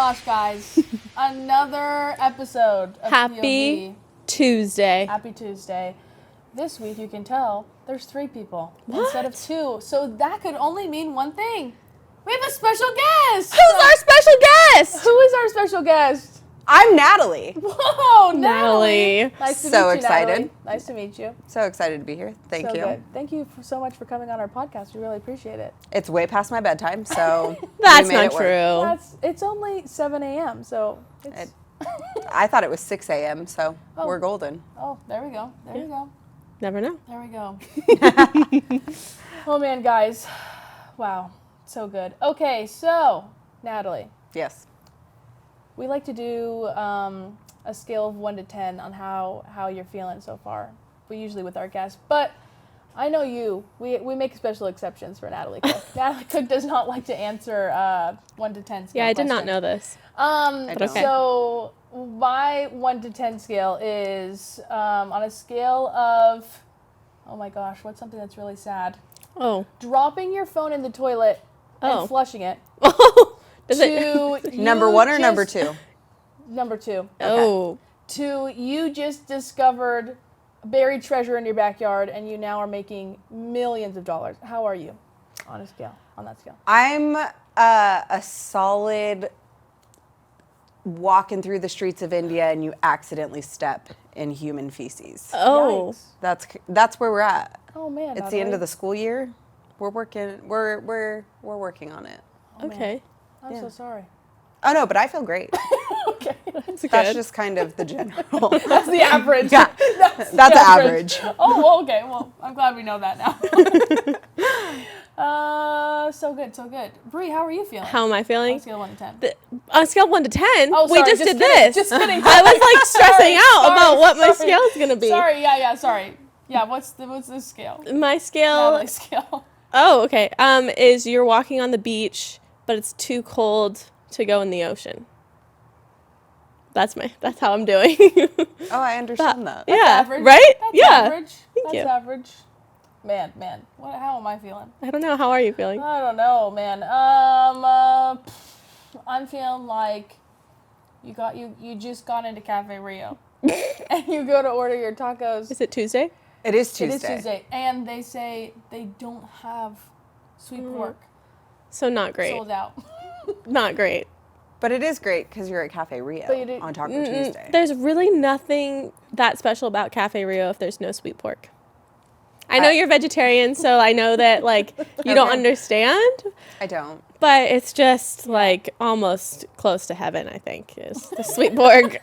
gosh, guys. Another episode of Happy POV. Tuesday. Happy Tuesday. This week, you can tell, there's 3 people What? instead of 2. So that could only mean one thing. We have a special guest. Who's our special guest? Who is our special guest? I'm Natalie. Whoa, Natalie. Nice to So meet you, excited. Natalie. Nice to meet you. So excited to be here. Thank So you. good. Thank you so much for coming on our podcast. We really appreciate it. It's way past my bedtime, so That's we made not it work. true. It's only 7 a.m., so it's... I thought it was 6 a.m., so Oh. we're golden. Oh, there we go. There we go. Never know. There we go. Oh, man, guys. Wow. So good. Okay, so, Natalie, Yes. we like to do a scale of 1 to 10 on how you're feeling so far. We usually with our guests. But I know you. We make special exceptions for Natalie Cook. Natalie Cook does not like to answer 1 to 10 scale Yeah, I did not questions. know this. don't. Okay. So my 1 to 10 scale is on a scale of, oh my gosh, what's something that's really sad? Oh. Dropping your phone in the toilet Oh. and flushing it. Does it? To Number you 1 or just- number 2? Number 2. Oh. To you just discovered buried treasure in your backyard and you now are making millions of dollars. How are you on that scale? I'm a solid walking through the streets of India and you accidentally step in human feces. Oh. Yikes. That's where we're at. Oh man. It's the end of the school year. We're working working on it. Oh, man. Okay. I'm Yeah. so sorry. Oh no, but I feel great. Okay. That's That's good. just kind of the general. That's the average. Yeah. That's That's the average. Oh, well, okay. Well, I'm glad we know that now. So good, so good. Brie, how are you feeling? How am I On feeling? a scale of 1 to 10. On a scale of 1 to 10, Oh, we sorry, just kidding, did this. Just kidding. I was like stressing out Sorry, about what my sorry. scale is going to be. Sorry, yeah, sorry. Yeah, what's the scale? My scale, Natalie's scale. oh, okay, is you're walking on the beach, but it's too cold to go in the ocean. That's how I'm doing. Oh, I understand that. yeah, Average. right? That's yeah. average. That's you. average. Man. How am I feeling? I don't know. How are you feeling? I don't know, man. I'm feeling like you just got into Cafe Rio, and you go to order your tacos. Is it Tuesday? It is It Tuesday. is Tuesday, and they say they don't have sweet pork. So not great. Sold out. Not great. But it is great because you're at Cafe Rio But you did- on Taco Tuesday. There's really nothing that special about Cafe Rio if there's no sweet pork. I know you're vegetarian, so I know that like you don't Okay. understand, I don't. but it's just like almost close to heaven, I think, is the sweet pork.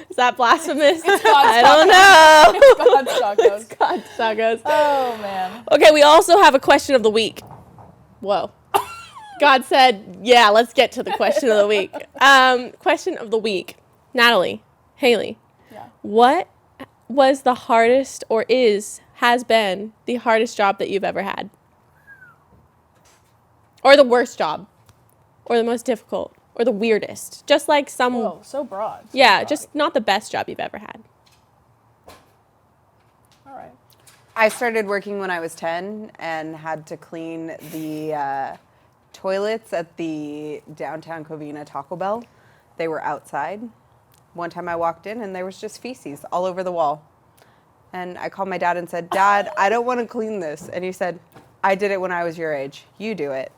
Is that blasphemous? I don't know. God's tacos. God's tacos. Oh man. Okay, we also have a question of the week. Whoa. God said, yeah, let's get to the question of the week. Question of the week. Natalie, Hailey, Yeah. what was the hardest or has been the hardest job that you've ever had? Or the worst job? Or the most difficult? Or the weirdest? Just like some, Whoa, so broad. So yeah, broad. just not the best job you've ever had. All right. I started working when I was 10 and had to clean the toilets at the downtown Covina Taco Bell. They were outside. One time I walked in and there was just feces all over the wall. And I called my dad and said, Dad, I don't want to clean this. And he said, I did it when I was your age. You do it.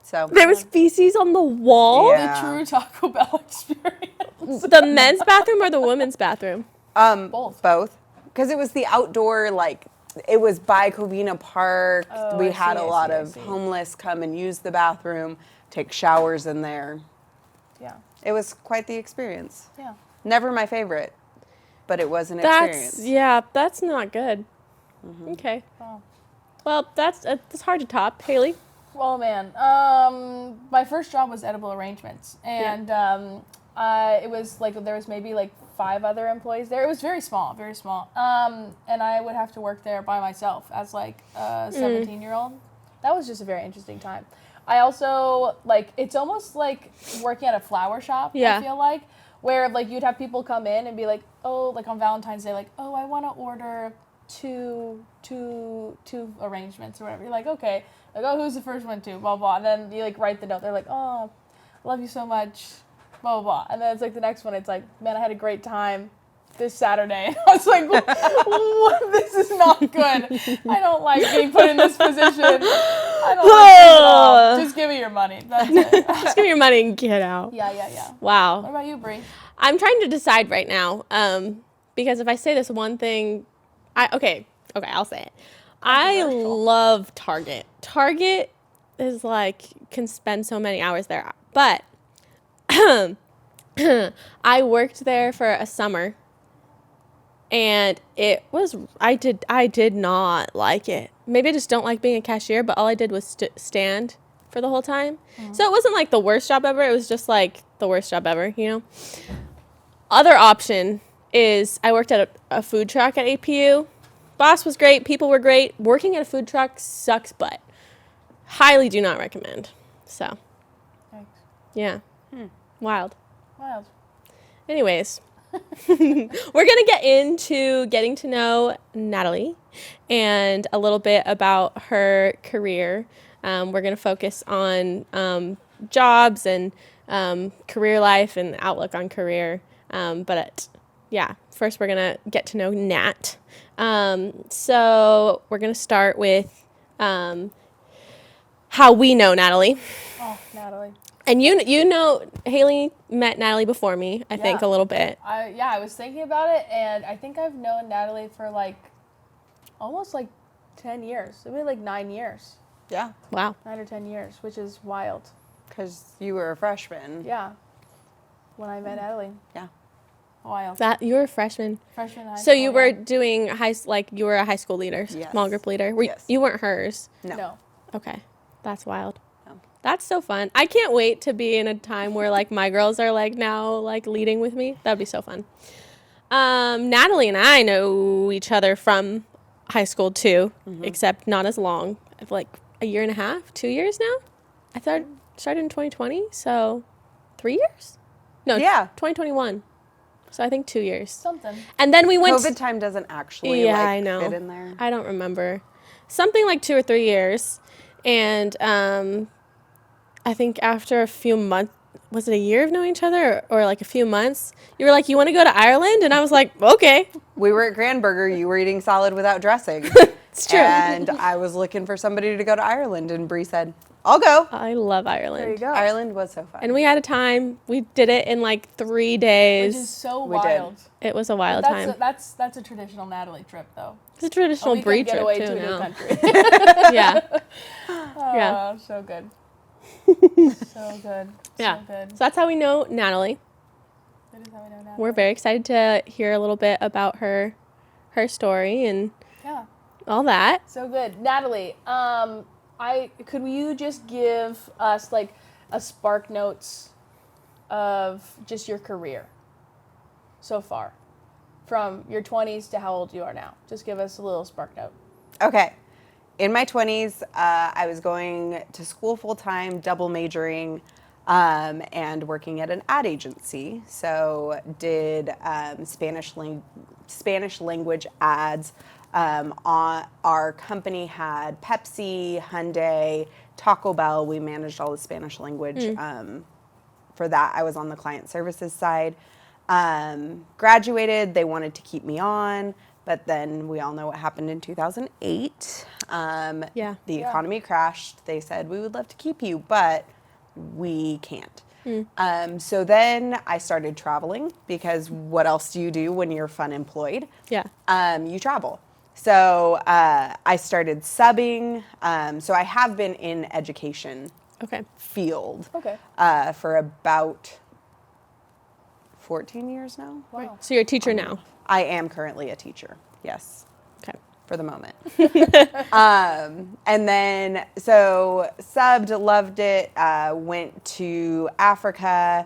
So There was feces on the wall? Yeah. The true Taco Bell experience. The men's bathroom or the women's bathroom? Both. Both. Because it was the outdoor, like, it was by Covina Park. Oh, We I had see, a I lot see, I of see. homeless come and use the bathroom, take showers in there. Yeah. It was quite the experience. Yeah. Never my favorite, but it was an That's experience. that's not good. Okay. Wow. Well, it's hard to top. Haley? Well, man, my first job was edible arrangements, and it was like there was maybe like 5 other employees there. It was very small, very small. And I would have to work there by myself as like a 17-year-old. That was just a very interesting time. I also it's almost like working at a flower shop. Yeah. I feel like where like you'd have people come in and be like, oh, like on Valentine's Day, like, oh, I want to order two arrangements or whatever. You're like, okay. Like, oh, who's the first one to? Blah, blah. And then you, like, write the note. They're like, oh, love you so much, blah, blah, blah. And then it's like the next one, it's like, man, I had a great time this Saturday. And I was like, what? This is not good. I don't like being put in this position. I don't like this at all. Just give me your money. That's it. Just give me your money and get out. Yeah. Wow. What about you, Brie? I'm trying to decide right now, because if I say this one thing, okay, I'll say it. I love Target. Target is like, can spend so many hours there, but I worked there for a summer, and I did not like it. Maybe I just don't like being a cashier, but all I did was stand for the whole time. So it wasn't like the worst job ever. It was just like the worst job ever, you know? Other option is I worked at a food truck at APU. Boss was great. People were great. Working at a food truck sucks butt. Highly do not recommend. So, Thanks. yeah. Wild. Wild. Anyways, we're going to get into getting to know Natalie and a little bit about her career. We're going to focus on jobs and career life and outlook on career. But yeah, first we're going to get to know Nat. So we're going to start with how we know Natalie. Oh, Natalie. And you know, Hailey met Natalie before me, I think, a little bit. I was thinking about it, and I think I've known Natalie for like almost like 10 years. Maybe like 9 years. Yeah. Wow. 9 or 10 years, which is wild. Because you were a freshman. Yeah. When I met Natalie. Yeah. Wild. That you were a freshman. Freshman high So school, you were yeah. doing you were a high school leader, Yes. small group leader. Yes. You weren't hers. No. Okay. That's wild. No. That's so fun. I can't wait to be in a time where like my girls are like now like leading with me. That'd be so fun. Natalie and I know each other from high school too, except not as long. Like a year and a half, 2 years now. I started in 2020, so 3 years? No, Yeah. 2021. So I think 2 years. Something. And then we went. COVID time doesn't actually I know. fit in there. I don't remember. Something like 2 or 3 years. And I think after a few months, was it a year of knowing each other or like a few months? You were like, you want to go to Ireland? And I was like, okay. We were at Grand Burger. You were eating salad without dressing. It's true. And I was looking for somebody to go to Ireland, and Bree said, I'll go. I love Ireland. There you go. Ireland was so fun. And we had a time. We did it in like 3 days. Which is so We did. wild. It was a wild That's time. that's a traditional Natalie trip, though. It's a traditional A Brie weekend trip getaway too to a new now. country. Yeah. Oh, Yeah. so good. So good. Yeah. So good. So that's how we know Natalie. That is how we know Natalie. We're very excited to hear a little bit about her story and Yeah. all that. So good. Natalie, could you just give us like a spark notes of just your career so far? From your 20s to how old you are now. Just give us a little spark note. Okay. In my 20s, I was going to school full-time, double majoring, and working at an ad agency. So did Spanish language ads. Our company had Pepsi, Hyundai, Taco Bell. We managed all the Spanish language. For that, I was on the client services side. Graduated, they wanted to keep me on, but then we all know what happened in 2008. Yeah. The economy crashed. They said, we would love to keep you, but we can't. So then I started traveling, because what else do you do when you're fun employed? Yeah. You travel. So I started subbing. So I have been in education Okay. field Okay. for about 14 years now. Wow. So you're a teacher now. I am currently a teacher, yes, Okay. for the moment. And then, so subbed, loved it, went to Africa,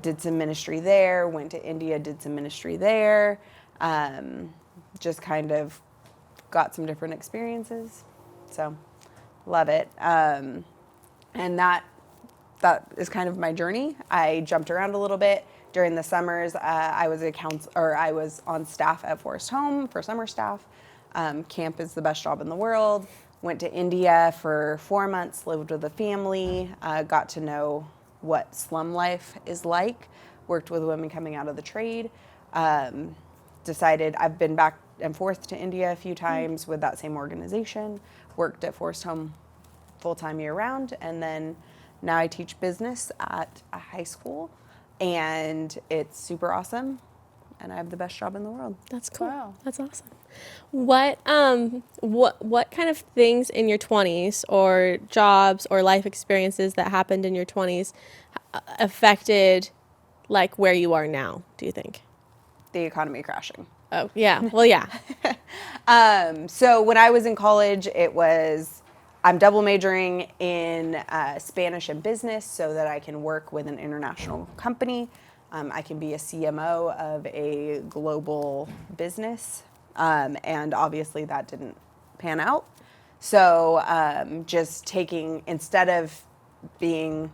did some ministry there, went to India, did some ministry there, just kind of got some different experiences. So love it. And that is kind of my journey. I jumped around a little bit. During the summers, I was on staff at Forest Home for summer staff. Camp is the best job in the world. Went to India for 4 months, lived with a family, got to know what slum life is like, worked with women coming out of the trade, decided I've been back and forth to India a few times with that same organization, worked at Forest Home full-time year-round, and then now I teach business at a high school, and it's super awesome, and I have the best job in the world. That's cool. Wow. That's awesome. What kind of things in your 20s or jobs or life experiences that happened in your 20s affected like where you are now, do you think? The economy crashing. Oh, yeah. Well, yeah. So when I was in college, I'm double majoring in Spanish and business so that I can work with an international company. I can be a CMO of a global business. And obviously that didn't pan out. So just instead of being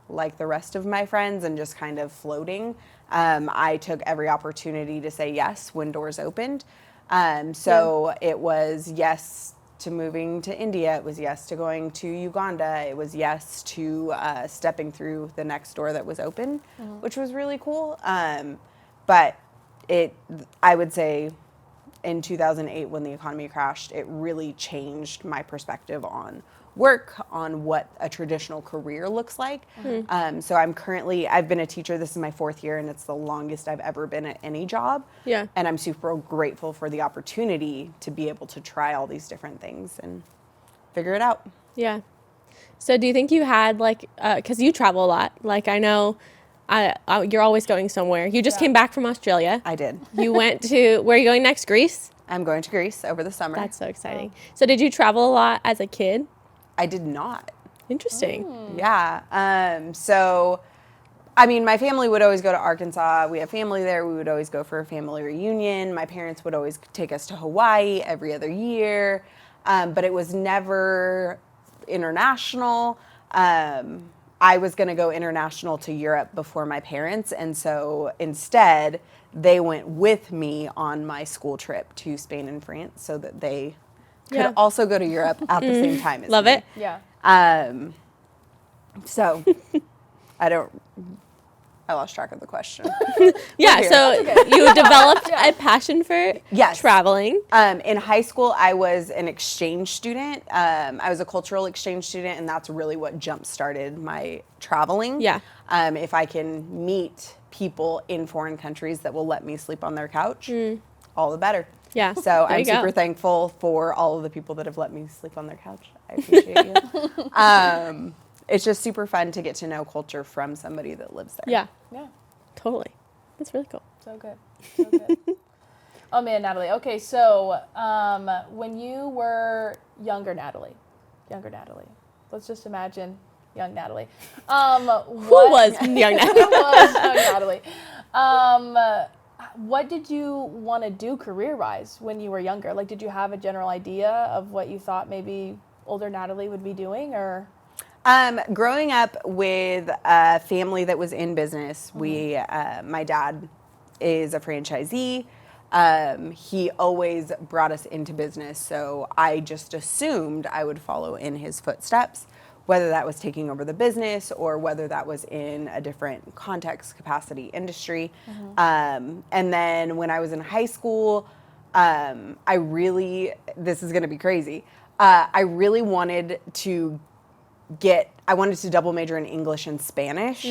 like the rest of my friends and just kind of floating, I took every opportunity to say yes when doors opened. It was yes to moving to India. It was yes to going to Uganda. It was yes to stepping through the next door that was open, which was really cool. But I would say in 2008 when the economy crashed, it really changed my perspective on work, on what a traditional career looks like. So I've been a teacher. This is my 4th year, and it's the longest I've ever been at any job. Yeah. And I'm super grateful for the opportunity to be able to try all these different things and figure it out. Yeah. So do you think you had like, because you travel a lot, like I know you're always going somewhere. You just came back from Australia. I did. You went to, where are you going next? Greece? I'm going to Greece over the summer. That's so exciting. So did you travel a lot as a kid? I did not. Interesting. Yeah. My family would always go to Arkansas. We have family there. We would always go for a family reunion. My parents would always take us to Hawaii every other year. But it was never international. I was going to go international to Europe before my parents. And so instead, they went with me on my school trip to Spain and France so that they could also go to Europe at the same time as Love me. it. Yeah. So I lost track of the question. Yeah, so you developed a passion for traveling. In high school, I was an exchange student. I was a cultural exchange student, and that's really what jump-started my traveling. Yeah. If I can meet people in foreign countries that will let me sleep on their couch, all the better. Yeah. So I'm super thankful for all of the people that have let me sleep on their couch. I appreciate you. It's just super fun to get to know culture from somebody that lives there. Yeah. Yeah. Totally. That's really cool. So good. So good. Oh man, Natalie. Okay, so when you were younger Natalie, let's just imagine young Natalie. Who was young Natalie? Who was young Natalie? What did you want to do career-wise when you were younger? Like, did you have a general idea of what you thought maybe older Natalie would be doing, or? Growing up with a family that was in business, my dad is a franchisee. He always brought us into business, so I just assumed I would follow in his footsteps, whether that was taking over the business or whether that was in a different context, capacity, industry. And then when I was in high school, this is going to be crazy. I really wanted to double major in English and Spanish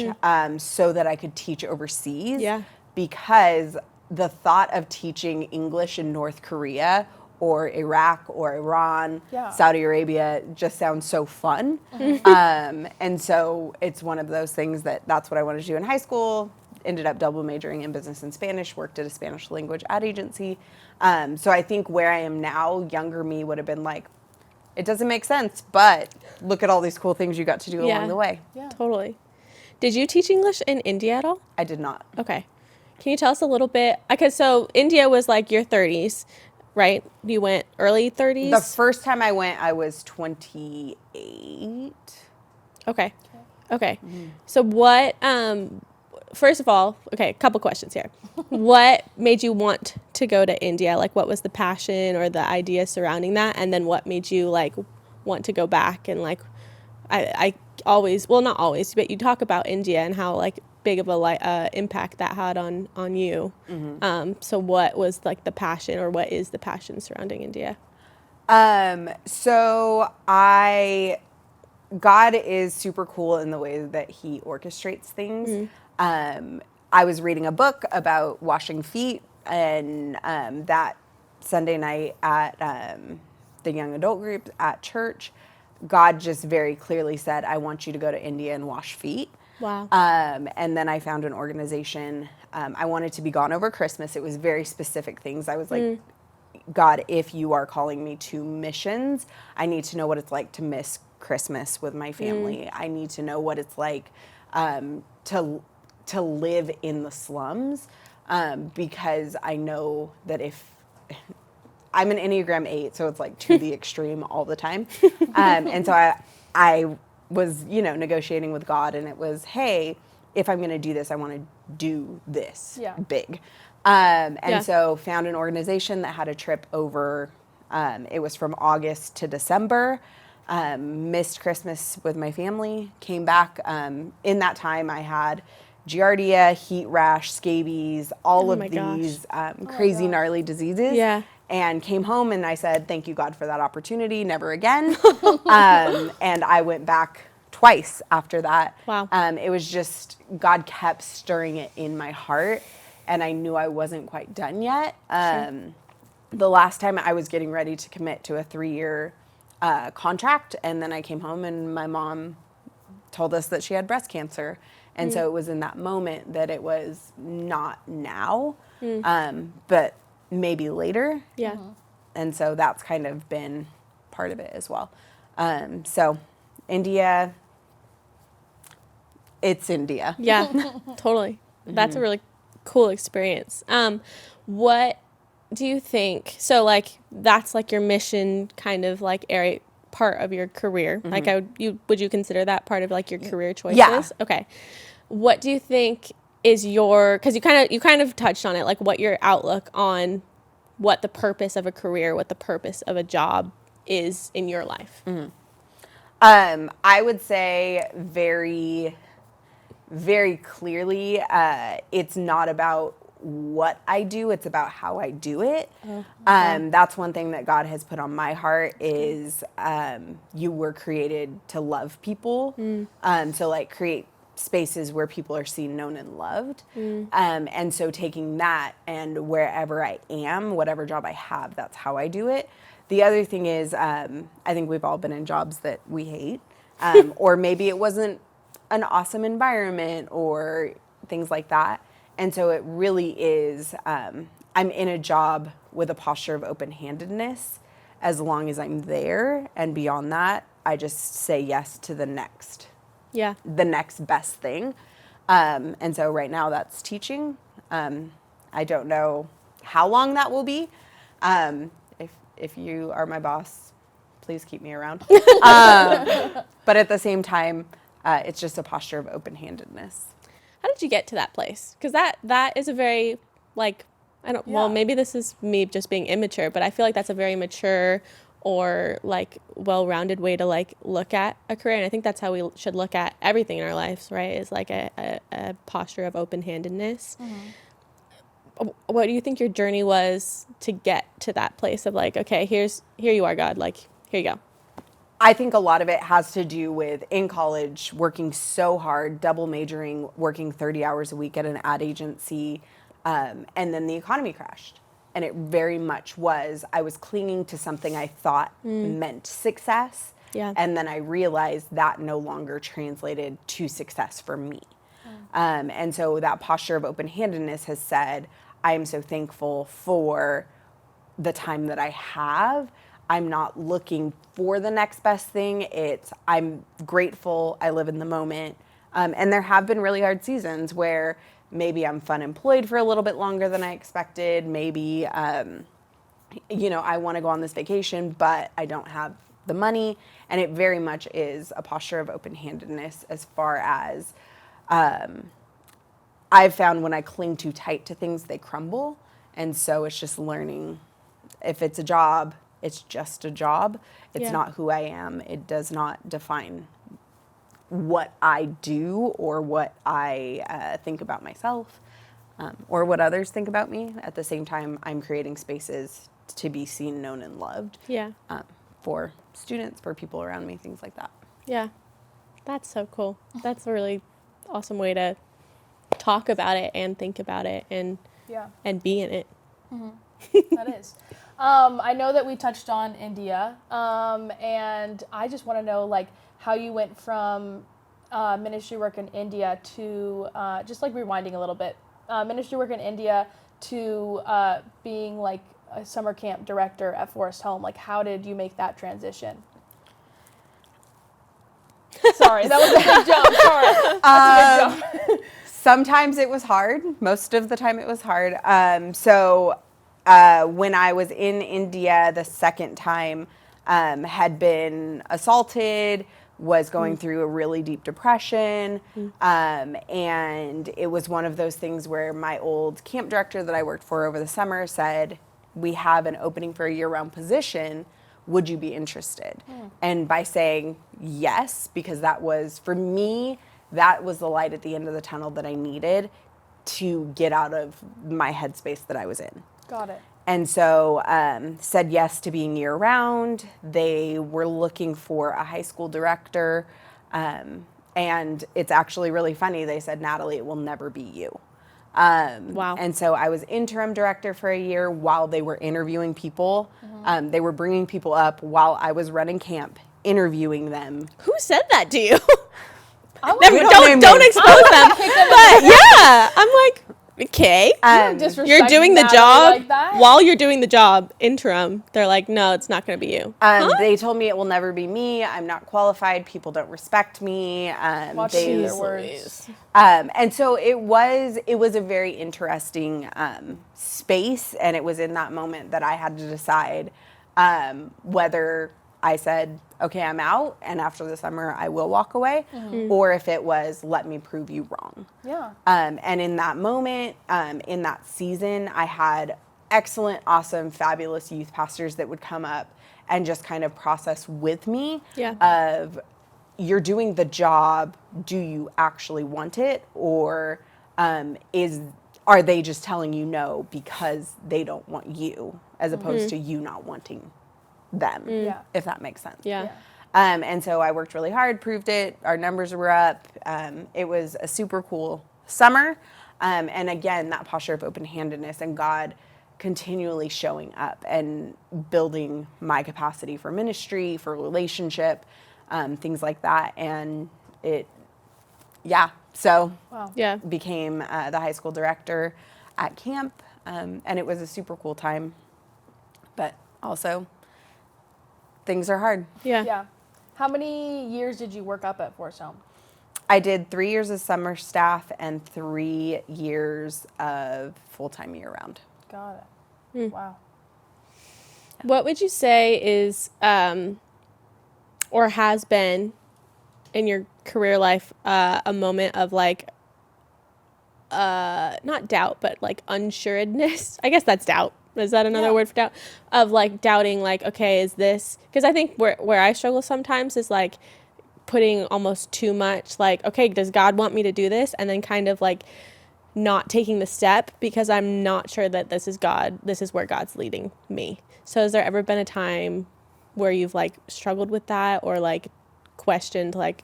so that I could teach overseas. Yeah. Because the thought of teaching English in North Korea or Iraq or Iran, Saudi Arabia just sounds so fun. And so it's one of those things that's what I wanted to do in high school. Ended up double majoring in business and Spanish, worked at a Spanish language ad agency. So I think where I am now, younger me would have been like, it doesn't make sense, but look at all these cool things you got to do along the way. Yeah, totally. Did you teach English in India at all? I did not. Okay. Can you tell us a little bit? Okay, so India was like your 30s, right? You went early 30s? The first time I went, I was 28. Okay. So what, first of all, a couple questions here. What made you want to go to India? Like, what was the passion or the idea surrounding that? And then what made you, like, want to go back? And, like, I always, well, not always, but you talk about India and how like big of a impact that had on you. So what was like the passion, or what is the passion surrounding India? So God is super cool in the way that he orchestrates things. I was reading a book about washing feet, and that Sunday night at the young adult group at church, God just very clearly said, I want you to go to India and wash feet. Wow. And then I found an organization. I wanted to be gone over Christmas. It was very specific things. I was like, God, if you are calling me to missions, I need to know what it's like to miss Christmas with my family. I need to know what it's like to live in the slums, because I know that if I'm an Enneagram 8, so it's like to the extreme all the time. And so I was, negotiating with God, and it was, hey, if I'm going to do this, I want to do this big. So found an organization that had a trip over, it was from August to December, missed Christmas with my family, came back. In that time I had giardia, heat rash, scabies, all of these crazy gnarly diseases. Yeah. And came home and I said, thank you, God, for that opportunity. Never again. And I went back twice after that. Wow. It was just, God kept stirring it in my heart, and I knew I wasn't quite done yet. The last time I was getting ready to commit to a 3-year contract, and then I came home and my mom told us that she had breast cancer. And so it was in that moment that it was not now, but maybe later. Yeah. And so that's kind of been part of it as well. So India, it's India. Yeah, totally. That's a really cool experience. What do you think? So like that's like your mission kind of like area part of your career. Like would you consider that part of like your career choices? Yeah. Okay. What do you think is because you kind of touched on it, like what your outlook on what the purpose of a career, what the purpose of a job is in your life? I would say very, very clearly, it's not about what I do, it's about how I do it. That's one thing that God has put on my heart is you were created to love people. So like create spaces where people are seen, known, and loved. And so taking that, and wherever I am, whatever job I have, that's how I do it. The other thing is, I think we've all been in jobs that we hate, or maybe it wasn't an awesome environment or things like that. And so it really is, I'm in a job with a posture of open-handedness as long as I'm there. And beyond that, I just say yes to the next best thing. And so right now that's teaching. I don't know how long that will be. If you are my boss, please keep me around. But at the same time, it's just a posture of open-handedness. How did you get to that place? Because that is a very, like, well, maybe this is me just being immature, but I feel like that's a very mature or, like, well-rounded way to, like, look at a career. And I think that's how we should look at everything in our lives, right? Is like a posture of open-handedness. What do you think your journey was to get to that place of, like, okay, here you are, God, like, here you go? I think a lot of it has to do with in college working so hard, double majoring, working 30 hours a week at an ad agency, and then the economy crashed. And it very much was, I was clinging to something I thought meant success. Yeah. And then I realized that no longer translated to success for me. And so that posture of open-handedness has said, I am so thankful for the time that I have. I'm not looking for the next best thing. I'm grateful. I live in the moment. And there have been really hard seasons where maybe I'm fun employed for a little bit longer than I expected. Maybe, I want to go on this vacation, but I don't have the money. And it very much is a posture of open-handedness as far as I've found when I cling too tight to things, they crumble. And so it's just learning, if it's a job, it's just a job. It's not who I am. It does not define what I do or what I think about myself or what others think about me. At the same time, I'm creating spaces to be seen, known, and loved. Yeah. For students, for people around me, things like that. Yeah. That's so cool. That's a really awesome way to talk about it and think about it and be in it. That is. I know that we touched on India, and I just want to know, like, how you went from ministry work in India to, just like rewinding a little bit, ministry work in India to being like a summer camp director at Forest Home. Like, how did you make that transition? Sorry, that was a big jump. Sorry. That's a big jump. Sometimes it was hard. Most of the time it was hard. When I was in India the second time, had been assaulted, was going through a really deep depression. And it was one of those things where my old camp director that I worked for over the summer said, we have an opening for a year-round position. Would you be interested? And by saying yes, because that was, for me, that was the light at the end of the tunnel that I needed to get out of my headspace that I was in. Got it. And so said yes to being year-round. They were looking for a high school director. And it's actually really funny. They said, Natalie, it will never be you. Wow. And so I was interim director for a year while they were interviewing people. They were bringing people up while I was running camp, interviewing them. Who said that to you? Don't Don't expose them. But yeah, I'm like, okay. You're doing the job like that? while you're doing the job, interim. They're like, no, it's not going to be you. They told me it will never be me. I'm not qualified. People don't respect me. Watching their words. And so it was a very interesting space, and it was in that moment that I had to decide whether I said, okay, I'm out, and after the summer I will walk away, or if it was, let me prove you wrong. Yeah. And in that moment, in that season, I had excellent, awesome, fabulous youth pastors that would come up and just kind of process with me of, you're doing the job, do you actually want it, or are they just telling you no because they don't want you, as opposed to you not wanting them, if that makes sense. Yeah. And so I worked really hard, proved it, our numbers were up. It was a super cool summer. And again, that posture of open-handedness and God continually showing up and building my capacity for ministry, for relationship, things like that. And so became the high school director at camp. And it was a super cool time, but also things are hard. Yeah. How many years did you work up at Forest Home? I did 3 years of summer staff and 3 years of full-time year-round. Got it. Wow. What would you say is, or has been in your career life, a moment of like, not doubt, but like unsuredness? I guess that's doubt. Is that another word for doubt? Of like doubting, like, okay, is this, because I think where I struggle sometimes is like putting almost too much, like, okay, does God want me to do this? And then kind of like not taking the step because I'm not sure that this is where God's leading me. So has there ever been a time where you've like struggled with that, or like questioned, like,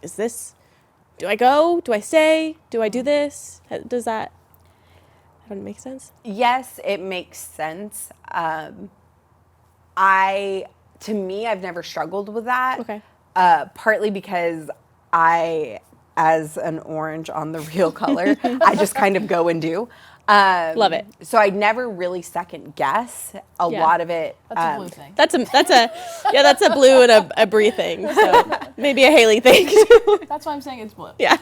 do I go? Do I stay? Do I do this? Does that make sense? Yes, it makes sense. To me, I've never struggled with that. Okay. Partly because as an orange on the real color, I just kind of go and do. Love it. So I never really second guess a lot of it. That's a blue thing. That's a blue and a Brie thing. So maybe a Hailey thing too. That's why I'm saying it's blue. Yeah.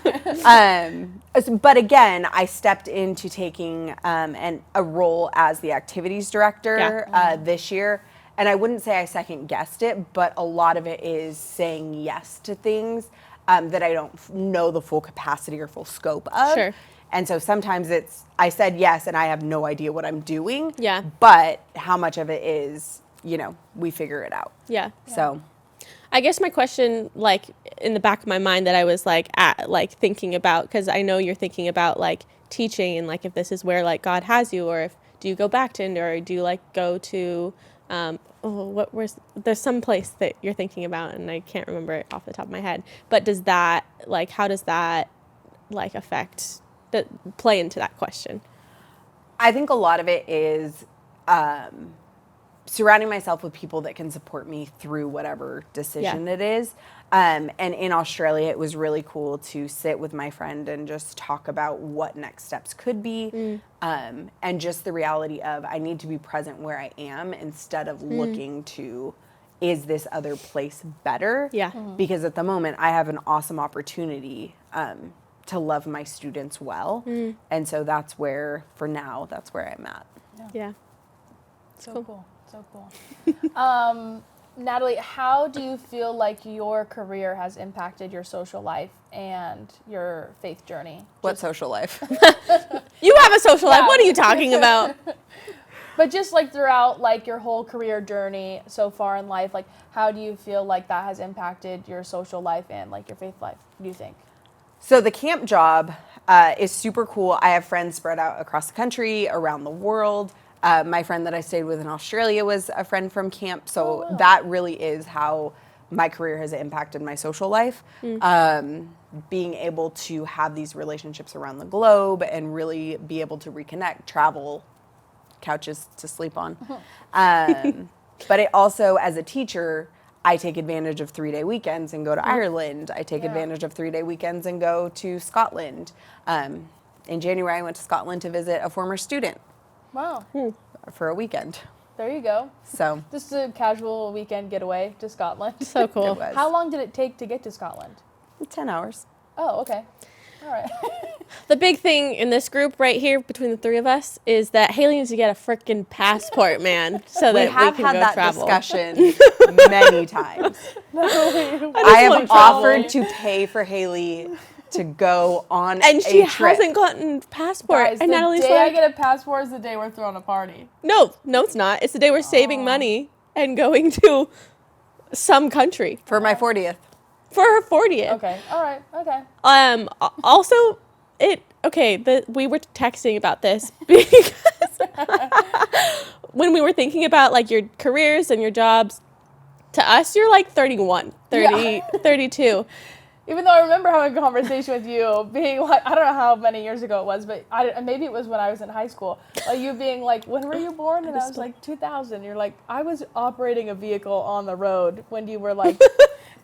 But again, I stepped into taking a role as the activities director this year. And I wouldn't say I second guessed it, but a lot of it is saying yes to things that I don't know the full capacity or full scope of. Sure. And so sometimes I said yes and I have no idea what I'm doing. Yeah. But how much of it is, we figure it out. Yeah. So. I guess my question, like, in the back of my mind that I was, like, thinking about, because I know you're thinking about, like, teaching and, like, if this is where, like, God has you, or if, do you go back to India, or do you, like, go to, there's some place that you're thinking about, and I can't remember it off the top of my head, but does that, like, how does that, like, play into that question? I think a lot of it is surrounding myself with people that can support me through whatever decision it is. And in Australia, it was really cool to sit with my friend and just talk about what next steps could be. And just the reality of I need to be present where I am instead of looking to, is this other place better? Yeah. Because at the moment, I have an awesome opportunity to love my students well. And so that's where, for now, that's where I'm at. Yeah. So cool. So cool. Natalie, how do you feel like your career has impacted your social life and your faith journey? What social life? You have a social life. What are you talking about? But just like throughout like your whole career journey so far in life, like how do you feel like that has impacted your social life and like your faith life? What do you think? So the camp job is super cool. I have friends spread out across the country, around the world. My friend that I stayed with in Australia was a friend from camp. So that really is how my career has impacted my social life. Being able to have these relationships around the globe and really be able to reconnect, travel, couches to sleep on. But it also, as a teacher, I take advantage of 3-day weekends and go to Ireland. I take advantage of 3-day weekends and go to Scotland. In January, I went to Scotland to visit a former student. Wow. For a weekend. There you go. So just a casual weekend getaway to Scotland. So cool. How long did it take to get to Scotland? 10 hours. Oh, okay. All right. The big thing in this group right here between the three of us is that Hailey needs to get a freaking passport, man, so that we can go travel. We have had that discussion many times. I have offered to pay for Hailey to go on a trip. And she hasn't gotten a passport. Guys, and the Natalie's day like, I get a passport is the day we're throwing a party. No, it's not. It's the day we're saving money and going to some country. For my 40th. For her 40th. Okay. All right. Okay. Also, we were texting about this because when we were thinking about like your careers and your jobs, to us you're like 31, 32. Even though I remember having a conversation with you, being like, I don't know how many years ago it was, but maybe it was when I was in high school. You being like, when were you born? And I was like, 2000. You're like, I was operating a vehicle on the road when you were like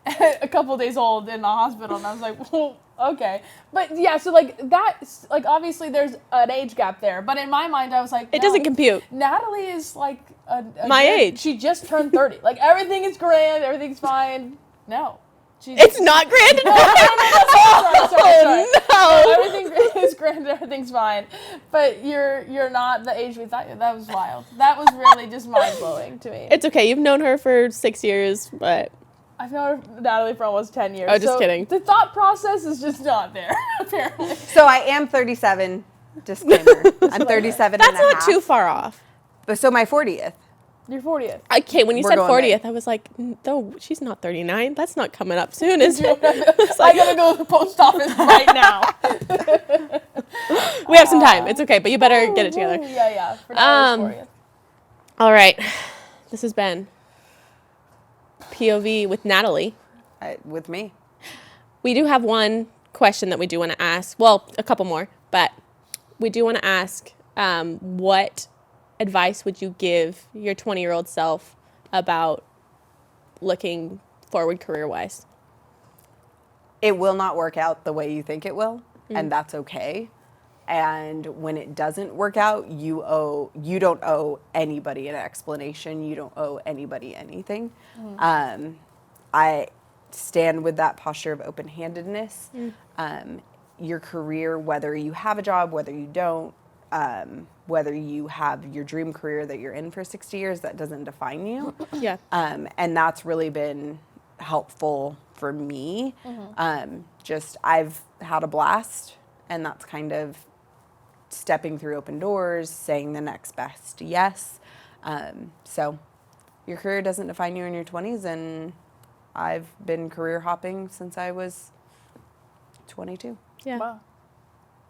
a couple days old in the hospital. And I was like, well, okay. But yeah, so like that's like, obviously there's an age gap there. But in my mind, I was like, it doesn't compute. Natalie is like my age. She just turned 30. Like everything is grand. Everything's fine. No. It's not grand. Sorry. No. Everything is grand. Everything's fine. But you're not the age we thought you. That was wild. That was really just mind blowing to me. It's okay. You've known her for 6 years, but I've known Natalie for almost 10 years. Oh, just kidding. The thought process is just not there, apparently. So I am 37. Disclaimer. I'm 37 That's and a half. not too far off. But so my 40th. Your 40th. Okay, when you We're said going 40th, there. I was like, no, she's not 39. That's not coming up soon, is it? I gotta go to the post office right now. We have some time. It's okay, but you better get it together. Yeah. For Natalie's 40th. All right. This has been POV with Natalie. With me. We do have one question that we do want to ask. Well, a couple more, but we do want to ask what advice would you give your 20-year-old self about looking forward career-wise? It will not work out the way you think it will, and that's okay. And when it doesn't work out, you don't owe anybody an explanation. You don't owe anybody anything. I stand with that posture of open-handedness. Your career, whether you have a job, whether you don't, whether you have your dream career that you're in for 60 years, that doesn't define you. Yeah. And that's really been helpful for me. I've had a blast, and that's kind of stepping through open doors, saying the next best yes. So your career doesn't define you in your 20s, and I've been career hopping since I was 22. Yeah. Wow.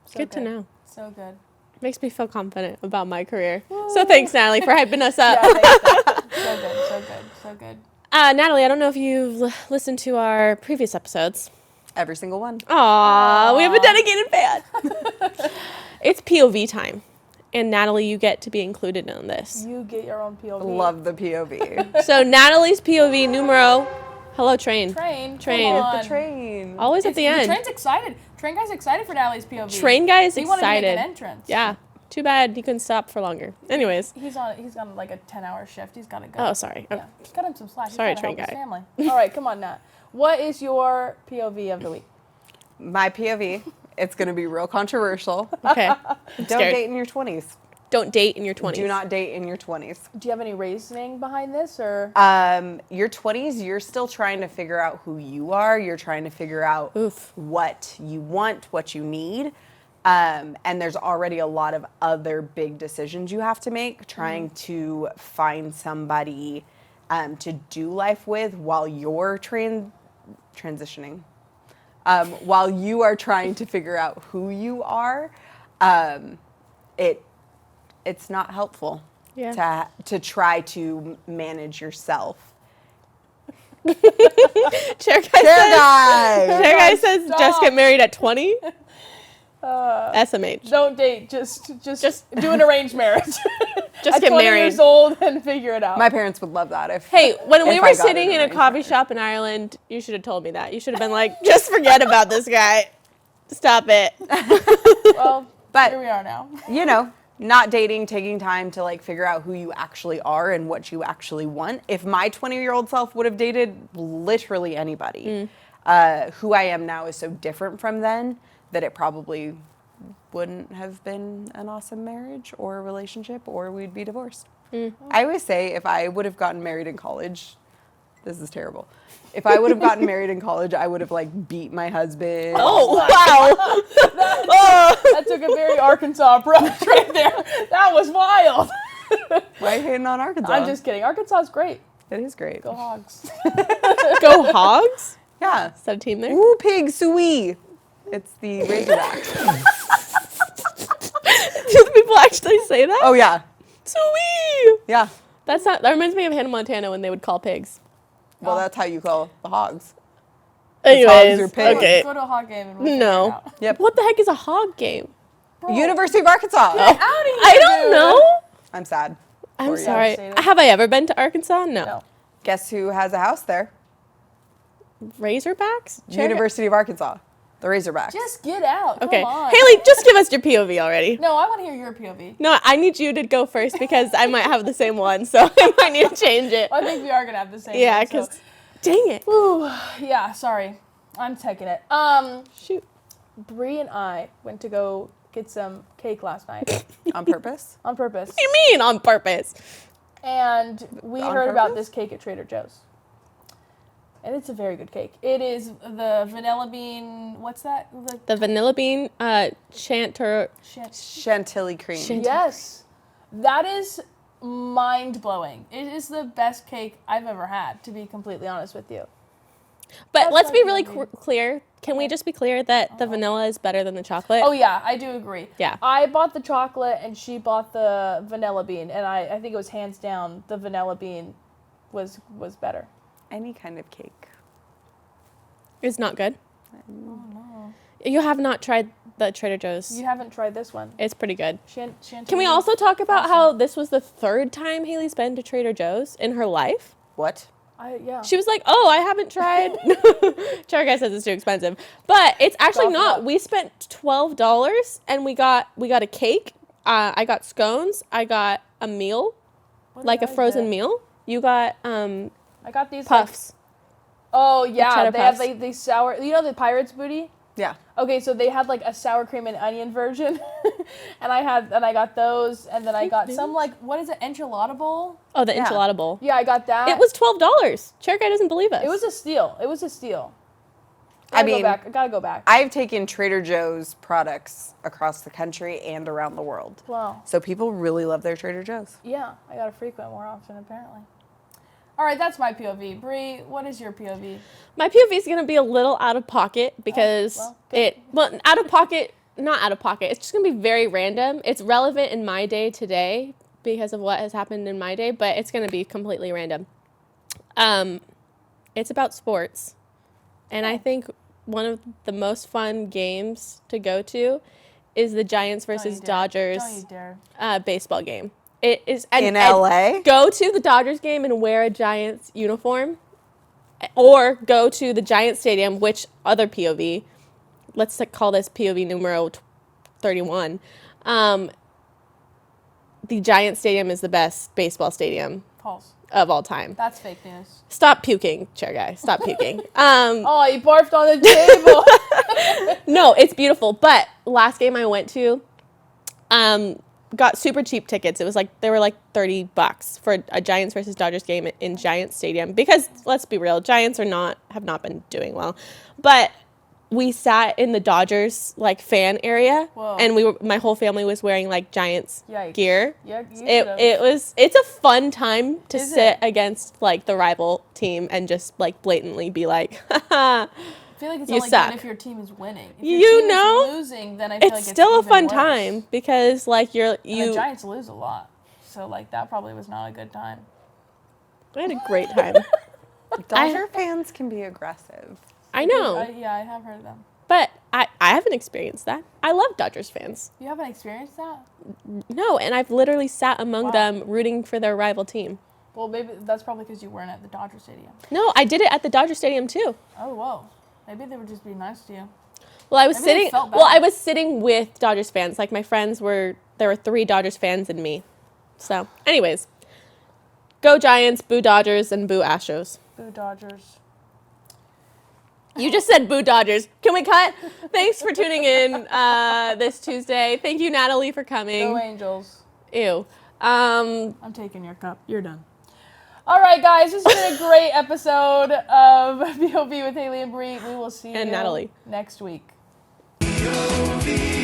So Good to know. So good. Makes me feel confident about my career. So thanks, Natalie, for hyping us up. Yeah, thanks. So good, so good, so good. Natalie, I don't know if you've listened to our previous episodes. Every single one. Aw, we have a dedicated fan. It's POV time. And Natalie, you get to be included in this. You get your own POV. Love the POV. So Natalie's POV numero, hello train. Train. Train. Come on. The train. Always at the end. The train's excited. Train guy's excited for Natalie's POV. Train guy is He wanted to make excited. an entrance. Yeah. Too bad he couldn't stop for longer. Anyways. He's on like a 10-hour shift. He's got to go. Oh, sorry. Yeah. Just cut him some slack. He's Sorry, gotta train help his guy. family. All right, come on, Nat. What is your POV of the week? My POV, it's going to be real controversial. Okay. Don't scared. date in your 20s. Don't date in your 20s. Do not date in your 20s. Do you have any reasoning behind this, or? Your 20s, you're still trying to figure out who you are. You're trying to figure out Oof. what you want, what you need. And there's already a lot of other big decisions you have to make, trying to find somebody to do life with while you're transitioning. While you are trying to figure out who you are, it's not helpful to try to manage yourself. Chair guy says Stop. just get married at 20. SMH. Don't date. Just do an arranged marriage. Just At get 20 married. years old and figure it out. My parents would love that if. Hey, when we if were I got sitting an in a arranged coffee marriage. shop in Ireland, you should have told me that. You should have been like, just forget about this guy. Stop it. Well, But- here we are now. You know, not dating, taking time to like figure out who you actually are and what you actually want. If my 20-year-old self would have dated literally anybody, who I am now is so different from then that it probably wouldn't have been an awesome marriage or a relationship, or we'd be divorced. I always say if I would have gotten married in college, this is terrible. If I would have gotten married in college, I would have like beat my husband. Oh, wow. That took a very Arkansas approach right there. That was wild. Why are you hating on Arkansas? I'm just kidding. Arkansas is great. It is great. Go Hogs. Go Hogs? Yeah. Is that a team there? Ooh, pig sui. It's the Razorbacks. Do people actually say that? Oh yeah, Sweet. yeah. That reminds me of Hannah Montana when they would call pigs. Well, that's how you call the hogs. Anyways, are pigs. okay. Go to a hog game and we'll figure it No. out. Yep. What the heck is a hog game? Bro, University of Arkansas. get out of here, I don't dude. know. I'm sad. I'm for you. sorry. Devastated. Have I ever been to Arkansas? No. No. Guess who has a house there? Razorbacks? University of Arkansas. The Razorbacks. Just get out. Okay. Come on. Haley, just give us your POV already. No, I want to hear your POV. No, I need you to go first because I might have the same one, so I might need to change it. I think we are gonna have the same. Yeah, one, so- because dang it. Ooh, yeah. Sorry, I'm taking it. Shoot. Brie and I went to go get some cake last night On purpose. on purpose, What do you mean on purpose? and we On heard about purpose? this cake at Trader Joe's. And it's a very good cake. It is the vanilla bean. What's that? The vanilla bean chanter. Chantilly cream. Yes, that is mind blowing. It is the best cake I've ever had. To be completely honest with you. But That's let's my be really POV. clear. Can we just be clear that the vanilla is better than the chocolate? Oh yeah, I do agree. Yeah. I bought the chocolate and she bought the vanilla bean, and I think it was hands down the vanilla bean was better. Any kind of cake. It's not good. Oh no. You have not tried the Trader Joe's. You haven't tried this one. It's pretty good. Chantilly. Can we also talk about how this was the third time Haley's been to Trader Joe's in her life? What? Yeah. She was like, "Oh, I haven't tried." Chair guy says it's too expensive, but it's actually Golf it not. up. We spent $12 and we got a cake. I got scones. I got a meal, What like a did I frozen get? meal. You got I got these puffs. oh yeah, cheddar they have puffs. like these sour. You know the Pirates booty. Yeah. Okay, so they had like a sour cream and onion version, and I got those, and then I got some like what is it, enchilada bowl? Oh, the Yeah. enchilada bowl. Yeah, I got that. It was $12. Chair guy doesn't believe us. It was a steal. It was a steal. I Gotta go mean, back. I gotta go back. I've taken Trader Joe's products across the country and around the world. Wow. So people really love their Trader Joe's. Yeah, I gotta frequent more often apparently. All right, that's my POV. Brie, what is your POV? My POV is going to be a little out of pocket because not out of pocket. It's just going to be very random. It's relevant in my day today because of what has happened in my day, but it's going to be completely random. It's about sports. And I think one of the most fun games to go to is the Giants versus Dodgers baseball game. It is in LA. Go to the Dodgers game and wear a Giants uniform, or go to the Giants stadium. Which other POV? Let's call this POV numero 31. The Giants stadium is the best baseball stadium of all time. That's fake news. Stop puking, chair guy. Stop puking. Oh, you barfed on the table. No, it's beautiful. But last game I went to, got super cheap tickets. It was they were like $30 for a Giants versus Dodgers game in Giants Stadium. Because let's be real, Giants have not been doing well. But we sat in the Dodgers fan area. Whoa. And my whole family was wearing Giants gear. Yeah, it's a fun time to sit against the rival team and just blatantly be like, haha. I feel like it's only fun if your team is winning. If your team is losing, then I feel it's still a fun worse. time because and the Giants lose a lot, so that probably was not a good time. I had a great time. Dodger fans can be aggressive. I know. I have heard of them. But I haven't experienced that. I love Dodgers fans. You haven't experienced that? No, and I've literally sat among them rooting for their rival team. Well, maybe that's probably because you weren't at the Dodger Stadium. No, I did it at the Dodger Stadium too. Oh, whoa. Maybe they would just be nice to you. Well, I was sitting with Dodgers fans. My friends there were 3 Dodgers fans and me. So, anyways, go Giants, boo Dodgers, and boo Astros. Boo Dodgers. You just said boo Dodgers. Can we cut? Thanks for tuning in this Tuesday. Thank you, Natalie, for coming. Go Angels. Ew. I'm taking your cup. You're done. All right, guys, this has been a great episode of POV with Hailey and Brie. We will see you Natalie next week. POV.